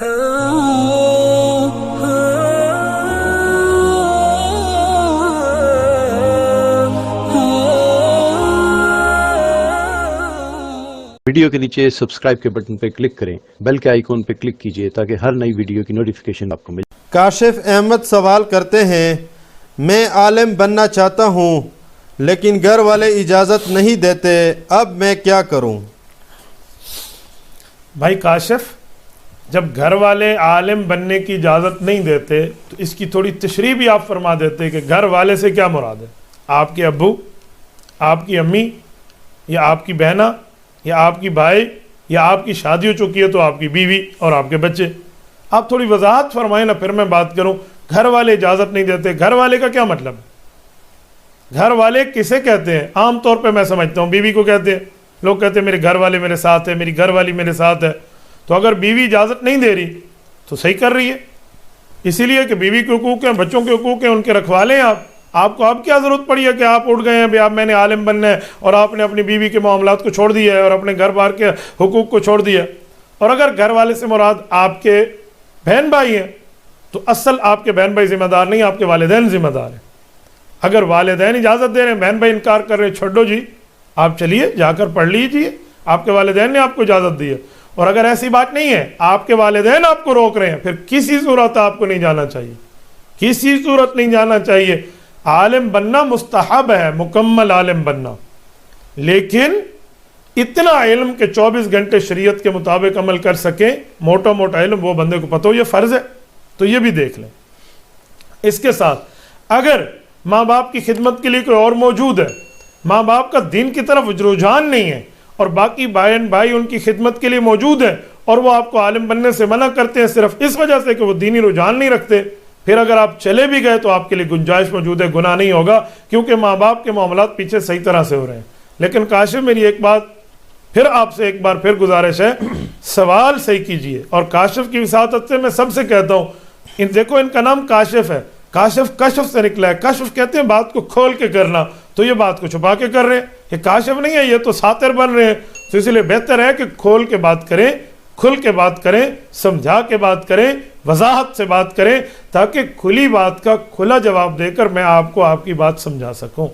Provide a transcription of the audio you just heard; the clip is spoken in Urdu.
ویڈیو کے نیچے سبسکرائب کے بٹن پہ کلک کریں، بیل کے آئیکن پہ کلک کیجئے تاکہ ہر نئی ویڈیو کی نوٹیفیکیشن آپ کو ملے۔ کاشف احمد سوال کرتے ہیں، میں عالم بننا چاہتا ہوں لیکن گھر والے اجازت نہیں دیتے، اب میں کیا کروں؟ بھائی کاشف، جب گھر والے عالم بننے کی اجازت نہیں دیتے تو اس کی تھوڑی تشریح بھی آپ فرما دیتے کہ گھر والے سے کیا مراد ہے؟ آپ کے ابو، آپ کی امی، یا آپ کی بہنہ، یا آپ کی بھائی، یا آپ کی شادی ہو چکی ہے تو آپ کی بیوی اور آپ کے بچے۔ آپ تھوڑی وضاحت فرمائیں نا، پھر میں بات کروں۔ گھر والے اجازت نہیں دیتے، گھر والے کا کیا مطلب ہے؟ گھر والے کسے کہتے ہیں؟ عام طور پہ میں سمجھتا ہوں بیوی کو کہتے ہیں۔ لوگ کہتے ہیں میرے گھر والے میرے ساتھ ہے، میری گھر والی میرے ساتھ ہے۔ تو اگر بیوی اجازت نہیں دے رہی تو صحیح کر رہی ہے، اسی لیے کہ بیوی کے حقوق ہیں، بچوں کے حقوق ہیں، ان کے رکھوالے ہیں آپ کو اب کیا ضرورت پڑی ہے کہ آپ اٹھ گئے ہیں بھی آپ میں نے عالم بننا ہے اور آپ نے اپنی بیوی کے معاملات کو چھوڑ دیا ہے اور اپنے گھر بار کے حقوق کو چھوڑ دیا ہے۔ اور اگر گھر والے سے مراد آپ کے بہن بھائی ہیں تو اصل آپ کے بہن بھائی ذمہ دار نہیں، آپ کے والدین ذمہ دار ہیں۔ اگر والدین اجازت دے رہے ہیں، بہن بھائی انکار کر رہے ہیں، چھوڑو جی، آپ چلیے جا کر پڑھ لیجیے، آپ کے والدین نے آپ کو اجازت دی ہے۔ اور اگر ایسی بات نہیں ہے، آپ کے والدین آپ کو روک رہے ہیں، پھر کسی صورت آپ کو نہیں جانا چاہیے، کسی صورت نہیں جانا چاہیے۔ عالم بننا مستحب ہے، مکمل عالم بننا، لیکن اتنا علم کہ 24 گھنٹے شریعت کے مطابق عمل کر سکیں، موٹا موٹا علم وہ بندے کو پتہ ہو یہ فرض ہے، تو یہ بھی دیکھ لیں۔ اس کے ساتھ اگر ماں باپ کی خدمت کے لیے کوئی اور موجود ہے، ماں باپ کا دین کی طرف رجحان نہیں ہے، اور باقی بہن بھائی ان کی خدمت کے لیے موجود ہیں اور وہ آپ کو عالم بننے سے منع کرتے ہیں صرف اس وجہ سے کہ وہ دینی رجحان نہیں رکھتے، پھر اگر آپ چلے بھی گئے تو آپ کے لیے گنجائش موجود ہے، گناہ نہیں ہوگا، کیونکہ ماں باپ کے معاملات پیچھے صحیح طرح سے ہو رہے ہیں۔ لیکن کاشف، میری ایک بات پھر آپ سے ایک بار پھر گزارش ہے، سوال صحیح کیجئے۔ اور کاشف کی وساطت سے میں سب سے کہتا ہوں، دیکھو ان کا نام کاشف ہے، کاشف کشف سے نکلا ہے، کشف کہتے ہیں بات کو کھول کے کرنا، تو یہ بات کو چھپا کے کر رہے ہیں، یہ کاشف نہیں ہے، یہ تو ساتر بن رہے ہیں۔ تو اس لیے بہتر ہے کہ کھول کے بات کریں، کھل کے بات کریں، سمجھا کے بات کریں، وضاحت سے بات کریں، تاکہ کھلی بات کا کھلا جواب دے کر میں آپ کو آپ کی بات سمجھا سکوں۔